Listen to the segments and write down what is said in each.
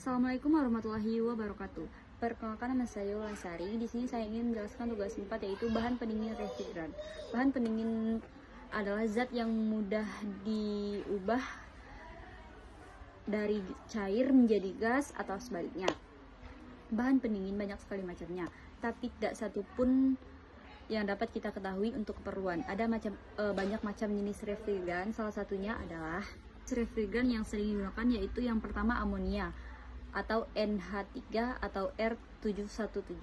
Assalamualaikum warahmatullahi wabarakatuh. Perkenalkan, nama saya Wulandari. Di sini saya ingin menjelaskan tugas 4, yaitu bahan pendingin refrigeran. Bahan pendingin adalah zat yang mudah diubah dari cair menjadi gas atau sebaliknya. Bahan pendingin banyak sekali macamnya, tapi tidak satu pun yang dapat kita ketahui untuk keperluan. Ada banyak macam jenis refrigeran. Salah satunya adalah refrigeran yang sering digunakan, yaitu yang pertama amonia atau NH3 atau R717.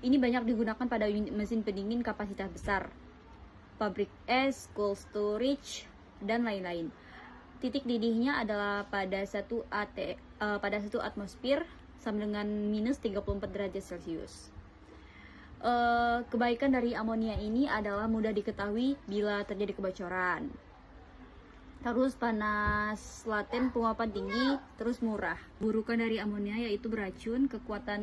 Ini banyak digunakan pada mesin pendingin kapasitas besar, pabrik es, cold storage, dan lain-lain. Titik didihnya adalah pada 1 atmosfer sama dengan minus 34 derajat Celcius. Kebaikan dari amonia ini adalah mudah diketahui bila terjadi kebocoran. Terus panas laten, penguapan tinggi, terus murah. Burukan dari amonia yaitu beracun, kekuatan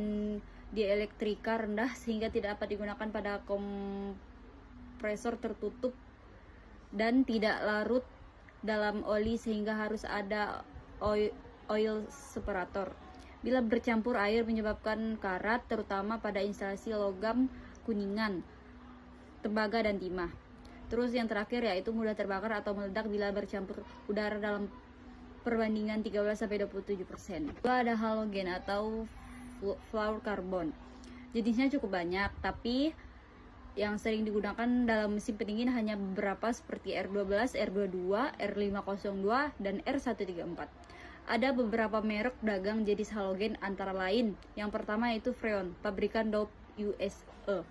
dieлекtrika rendah sehingga tidak dapat digunakan pada kompresor tertutup, dan tidak larut dalam oli sehingga harus ada oil separator. Bila bercampur air menyebabkan karat, terutama pada instalasi logam, kuningan, tembaga, dan timah. Terus yang terakhir yaitu mudah terbakar atau meledak bila bercampur udara dalam perbandingan 13-27%. Kedua ada halogen atau fluorokarbon. Jenisnya cukup banyak, tapi yang sering digunakan dalam mesin pendingin hanya beberapa seperti R12, R22, R502, dan R134. Ada beberapa merek dagang jenis halogen antara lain. Yang pertama yaitu Freon, pabrikan Dow USA.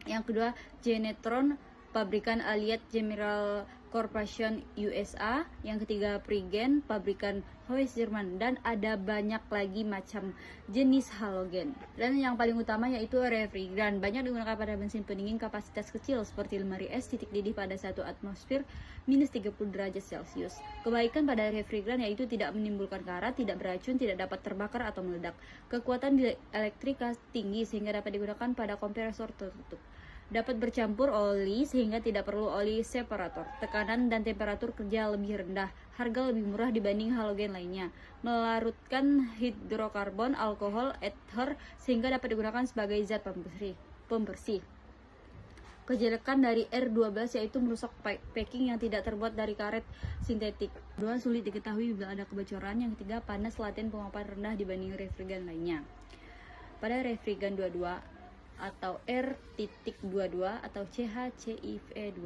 Yang kedua Genetron, pabrikan Allied General Corporation USA. Yang ketiga Prigen, pabrikan Hoist Jerman. Dan ada banyak lagi macam jenis halogen. Dan yang paling utama yaitu refrigeran. Banyak digunakan pada mesin pendingin kapasitas kecil seperti lemari es, titik didih pada 1 atmosfer minus 30 derajat Celcius. Kebaikan pada refrigeran yaitu tidak menimbulkan karat, tidak beracun, tidak dapat terbakar atau meledak. Kekuatan dieлекtrika tinggi sehingga dapat digunakan pada kompresor tertutup. Dapat bercampur oli sehingga tidak perlu oli separator. Tekanan dan temperatur kerja lebih rendah. Harga lebih murah dibanding halogen lainnya. Melarutkan hidrokarbon, alkohol, ether sehingga dapat digunakan sebagai zat pembersih. Kejelekan dari R12 yaitu merusak packing yang tidak terbuat dari karet sintetik. Kedua, sulit diketahui bila ada kebocoran. Yang ketiga, panas laten, penguapan rendah dibanding refrigeran lainnya. Pada refrigeran 22 atau R.22 atau CHCIV2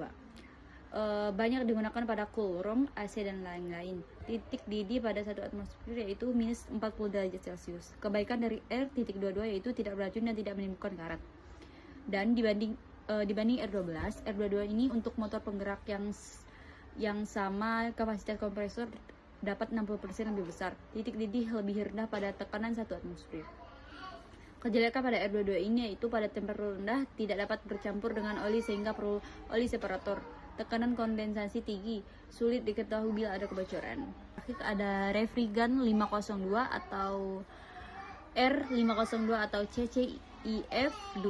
banyak digunakan pada cool room, AC, dan lain-lain. Titik didih pada 1 atmosfer yaitu minus 40 derajat Celcius. Kebaikan dari R.22 yaitu tidak beracun dan tidak menimbulkan karat. Dan dibanding R12, R22 ini untuk motor penggerak yang sama kapasitas kompresor dapat 60% lebih besar. Titik didih lebih rendah pada tekanan 1 atmosfer. Kejelekan pada R22 ini yaitu pada temperatur rendah tidak dapat bercampur dengan oli sehingga perlu oli separator. Tekanan kondensasi tinggi, sulit diketahui bila ada kebocoran. Terakhir ada refrigeran 502 atau R502 atau CCIF2.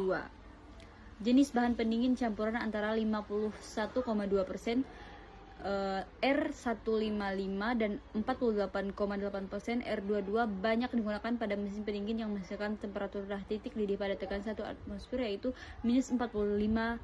Jenis bahan pendingin campuran antara 51,2%, R155 dan 48,8% R22 banyak digunakan pada mesin pendingin yang menghasilkan temperatur rendah. Titik didih pada tekanan 1 atmosfer yaitu minus 45,4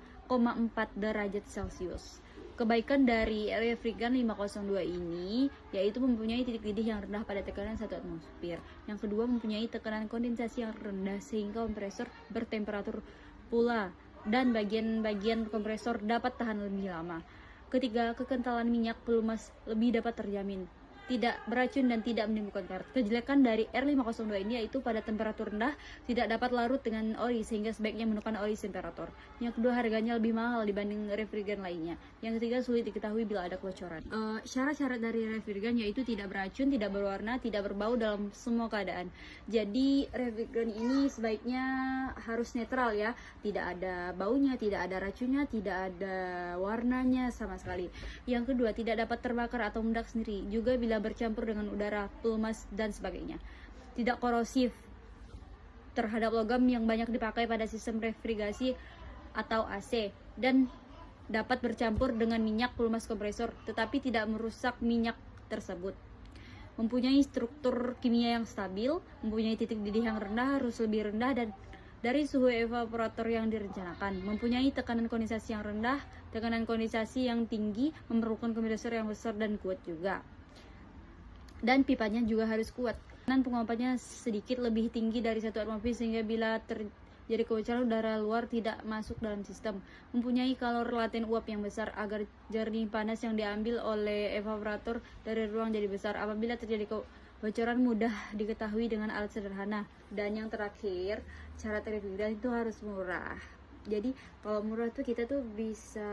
derajat Celcius. Kebaikan dari refrigeran 502 ini yaitu mempunyai titik didih yang rendah pada tekanan 1 atmosfer. Yang kedua, mempunyai tekanan kondensasi yang rendah sehingga kompresor bertemperatur pula dan bagian-bagian kompresor dapat tahan lebih lama. Ketiga, kekentalan minyak pelumas lebih dapat terjamin, tidak beracun dan tidak menimbulkan karat. Kejelekan dari R502 ini yaitu pada temperatur rendah tidak dapat larut dengan oli sehingga sebaiknya menggunakan oli separator. Yang kedua, harganya lebih mahal dibanding refrigeran lainnya. Yang ketiga, sulit diketahui bila ada kebocoran. Syarat-syarat dari refrigeran yaitu tidak beracun, tidak berwarna, tidak berbau dalam semua keadaan. Jadi refrigeran ini sebaiknya harus netral ya, tidak ada baunya, tidak ada racunnya, tidak ada warnanya sama sekali. Yang kedua, tidak dapat terbakar atau meledak sendiri. Juga bila bercampur dengan udara, pelumas, dan sebagainya. Tidak korosif terhadap logam yang banyak dipakai pada sistem refrigerasi atau AC, dan dapat bercampur dengan minyak pelumas kompresor tetapi tidak merusak minyak tersebut. mempunyai struktur kimia yang stabil, mempunyai titik didih yang rendah, harus lebih rendah dan dari suhu evaporator yang direncanakan, mempunyai tekanan kondensasi yang rendah, tekanan kondensasi yang tinggi, memerlukan kompresor yang besar dan kuat juga. Dan pipanya juga harus kuat. Dan penguapannya sedikit lebih tinggi dari 1 atmosfer sehingga bila terjadi kebocoran udara luar tidak masuk dalam sistem. Mempunyai kalor laten uap yang besar agar jernih panas yang diambil oleh evaporator dari ruang jadi besar. Apabila terjadi kebocoran mudah diketahui dengan alat sederhana. Dan yang terakhir, cara refrigeran itu harus murah. Jadi kalau murah tuh kita tuh bisa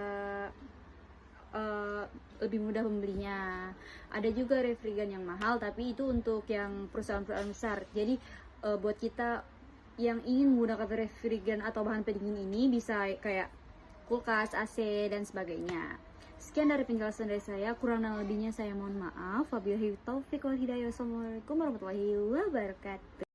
lebih mudah membelinya. Ada juga refrigeran yang mahal, tapi itu untuk yang perusahaan-perusahaan besar. Jadi buat kita yang ingin menggunakan refrigeran atau bahan pendingin ini bisa kayak kulkas, AC dan sebagainya. Sekian dari penjelasan dari saya, kurang dan lebihnya saya mohon maaf. Wabillahi taufiq wal hidayah. Wassalamualaikum warahmatullahi wabarakatuh.